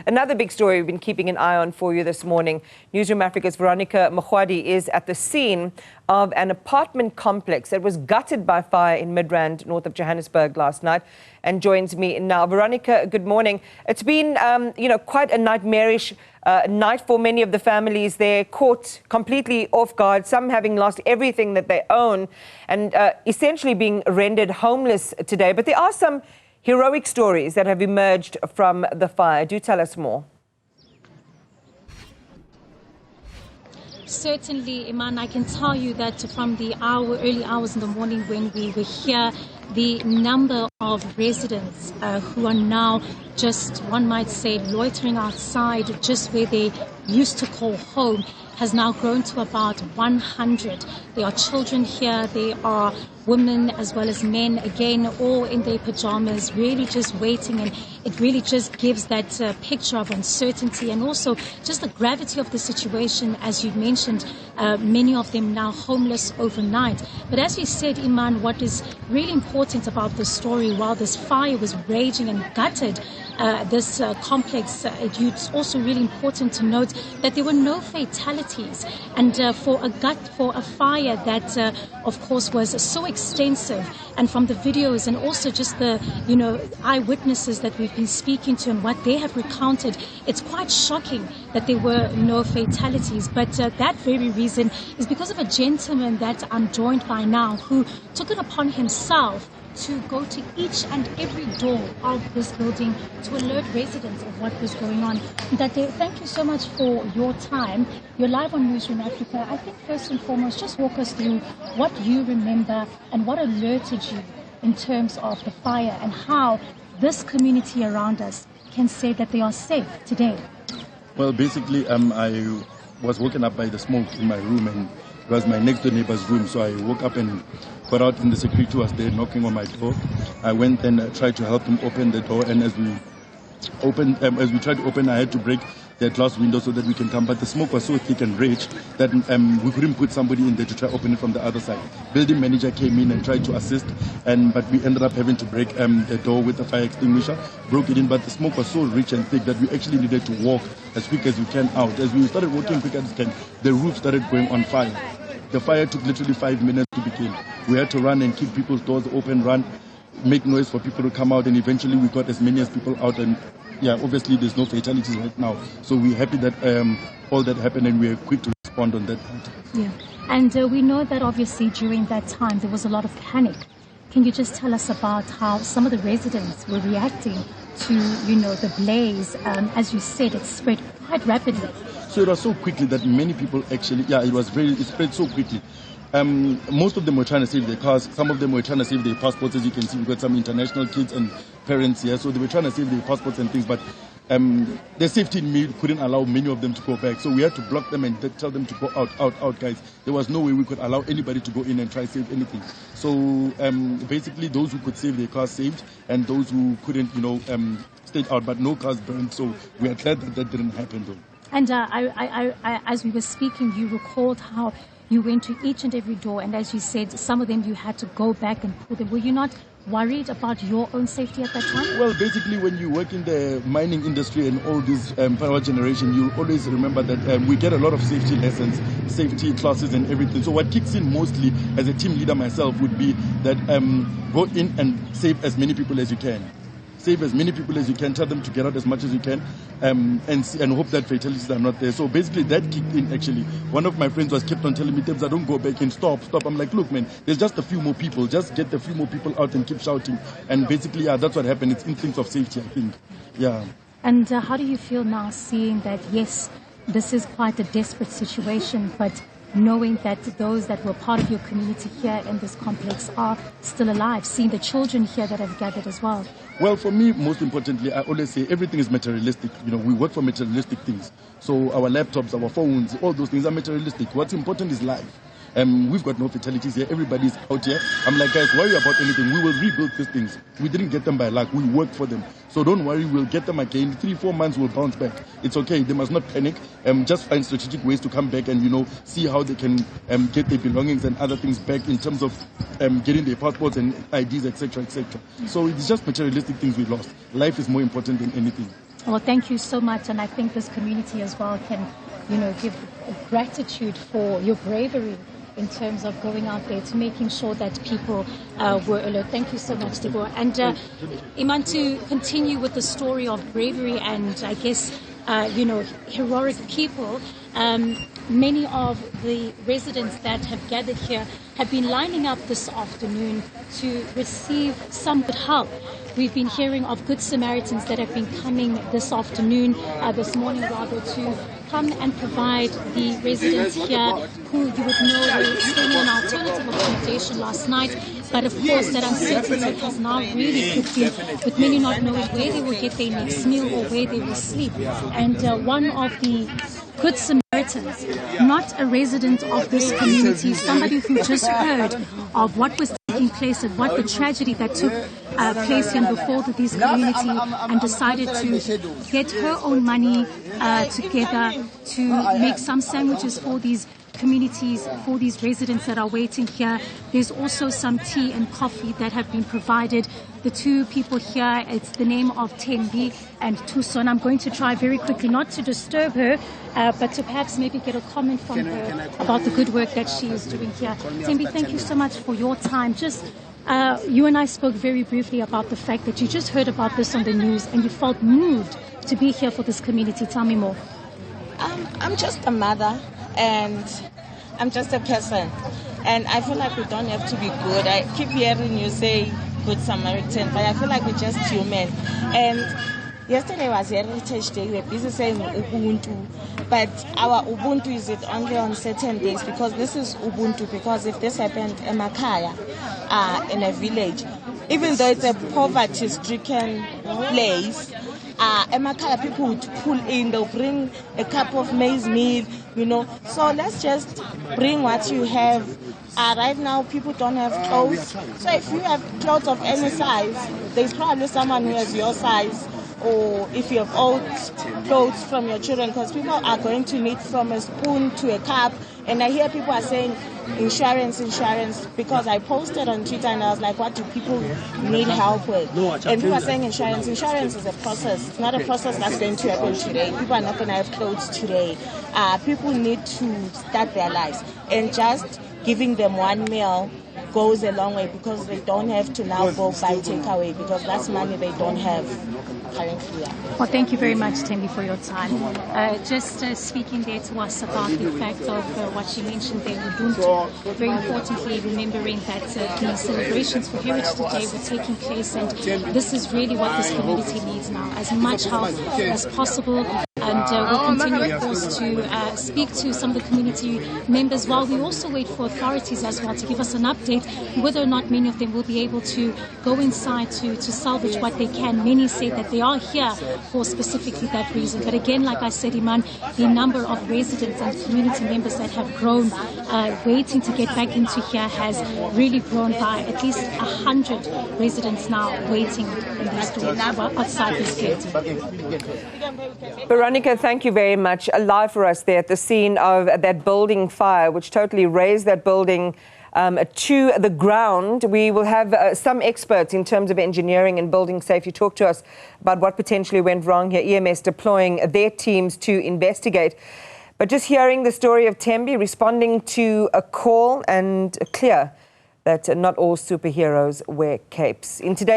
another big story we've been keeping an eye on for you this morning. Newzroom Africa's Veronica Makhoali is at the scene of an apartment complex that was gutted by fire in Midrand, north of Johannebsurg last night, and joins me now. Veronica, good morning. It's been, quite a nightmarish night for many of the families there, caught completely off guard, some having lost everything that they own and essentially being rendered homeless today. But there are some heroic stories that have emerged from the fire. Do tell us more. Certainly, Iman, I can tell you that from the early hours in the morning when we were here, the number of residents who are now just, one might say, loitering outside just where they used to call home has now grown to about 100. There are children here, there are women as well as men, again, all in their pajamas, really just waiting, and it really just gives that picture of uncertainty and also just the gravity of the situation. As you mentioned, many of them now homeless overnight. But as you said, Iman, what is really important about this story, while this fire was raging and gutted this complex, it's also really important to note that there were no fatalities. And for a fire that, of course, was so extensive, and from the videos and also just the, eyewitnesses that we've been speaking to and what they have recounted, it's quite shocking that there were no fatalities. But that very reason is because of a gentleman that I'm joined by now who took it upon himself to go to each and every door of this building to alert residents of what was going on. Thank you so much for your time. You're live on Newzroom Africa. I think first and foremost, just walk us through what you remember and what alerted you in terms of the fire and how this community around us can say that they are safe today. Well, basically, I was woken up by the smoke in my room, and it was my next door neighbor's room. So I woke up and got out, and the security was there knocking on my door. I went and tried to help him open the door, and as we tried to open, I had to break the glass window so that we can come. But the smoke was so thick and rich that we couldn't put somebody in there to try to open it from the other side. Building manager came in and tried to assist, but we ended up having to break the door with a fire extinguisher, broke it in. But the smoke was so rich and thick that we actually needed to walk as quick as we can out. As we started walking quick as we can, the roof started going on fire. The fire took literally 5 minutes to begin. We had to run and keep people's doors open, run, make noise for people to come out, and eventually we got as many as people out. And yeah, obviously there's no fatalities right now. So we're happy that all that happened, and we're quick to respond on that. Yeah, and we know that obviously during that time there was a lot of panic. Can you just tell us about how some of the residents were reacting to, the blaze? As you said, it spread quite rapidly. So it was so quickly that many people actually, it spread so quickly. Most of them were trying to save their cars. Some of them were trying to save their passports. As you can see, we've got some international kids and parents here. So they were trying to save their passports and things. But the safety in me couldn't allow many of them to go back. So we had to block them and tell them to go out, guys. There was no way we could allow anybody to go in and try to save anything. So basically those who could save their cars saved, and those who couldn't, stayed out. But no cars burned. So we are glad that didn't happen though. And as we were speaking, you recalled how you went to each and every door, and as you said, some of them you had to go back and pull them. Were you not worried about your own safety at that time? Well, basically, when you work in the mining industry and all this power generation, you always remember that we get a lot of safety lessons, safety classes and everything. So what kicks in mostly as a team leader myself would be that go in and save as many people as you can. Save as many people as you can, tell them to get out as much as you can, and hope that fatalities are not there. So basically that kicked in actually. One of my friends was kept on telling me, Debs, I don't go back and stop. I'm like, look, man, there's just a few more people. Just get a few more people out and keep shouting. And basically, that's what happened. It's instincts of safety, I think. Yeah. And how do you feel now seeing that, yes, this is quite a desperate situation, but knowing that those that were part of your community here in this complex are still alive, seeing the children here that have gathered as well? Well, for me, most importantly, I always say everything is materialistic. We work for materialistic things. So our laptops, our phones, all those things are materialistic. What's important is life. We've got no fatalities here. Everybody's out here. I'm like, guys, worry about anything. We will rebuild these things. We didn't get them by luck. We worked for them. So don't worry. We'll get them again. 3-4 months, we'll bounce back. It's okay. They must not panic. Just find strategic ways to come back and, see how they can get their belongings and other things back in terms of getting their passports and IDs, etc., etc. So it's just materialistic things we lost. Life is more important than anything. Well, thank you so much, and I think this community as well can, give gratitude for your bravery in terms of going out there to making sure that people were alert. Thank you so much, Deborah. And Iman, to continue with the story of bravery and I guess, heroic people, many of the residents that have gathered here have been lining up this afternoon to receive some good help. We've been hearing of good Samaritans that have been coming this morning rather, to come and provide the residents here who you would know were staying in alternative accommodation last night. But of course, that uncertainty has now really kicked in, with many not knowing where they will get their next meal or where they will sleep. And one of the good Samaritans, not a resident of this community, somebody who just heard of what was taking place and what the tragedy that took place in this community, and decided to get her own money together to make some sandwiches for these communities, for these residents that are waiting here. There's also some tea and coffee that have been provided. The two people here, it's the name of Tembi and Tuso, and I'm going to try very quickly not to disturb her, but to perhaps maybe get a comment from her about the good work that she is doing here. Tembi, thank you so much for your time. Just you and I spoke very briefly about the fact that you just heard about this on the news and you felt moved to be here for this community. Tell me more. I'm just a mother and I'm just a person, and I feel like we don't have to be good. I keep hearing you say good Samaritan, but I feel like we're just human. And yesterday was Heritage Day. We were busy saying Ubuntu, but our Ubuntu is it only on certain days, because this is Ubuntu. Because if this happened in Makhoali, in a village, even though it's a poverty-stricken place, Makhoali people would pull in, they'll bring a cup of maize meal, So let's just bring what you have. Right now, people don't have clothes. So if you have clothes of any size, there's probably someone who has your size. Or if you have old clothes from your children, because people are going to need from a spoon to a cup. And I hear people are saying insurance, because I posted on Twitter and I was like, what do people need help with? And people are saying insurance. Insurance is a process. It's not a process that's going to happen today. People are not going to have clothes today. People need to start their lives. And just giving them one meal goes a long way, because they don't have to now go buy takeaway, because that's money they don't have currently. Well, thank you very much, Tembi, for your time. Just speaking there to us about the fact of what she mentioned there, Ubuntu. Very importantly, remembering that the celebrations for Heritage Day were taking place, and this is really what this community needs now, as much help as possible. And we'll continue, of course, to speak to some of the community members while we also wait for authorities as well to give us an update whether or not many of them will be able to go inside to salvage what they can. Many say that they are here for specifically that reason. But again, like I said, Iman, the number of residents and community members that have grown waiting to get back into here has really grown by at least 100 residents now waiting in these doors outside this gate. Veronica, thank you very much. Live for us there at the scene of that building fire, which totally razed that building to the ground. We will have some experts in terms of engineering and building safety talk to us about what potentially went wrong here, EMS deploying their teams to investigate. But just hearing the story of Tembi responding to a call, and clear that not all superheroes wear capes. In today's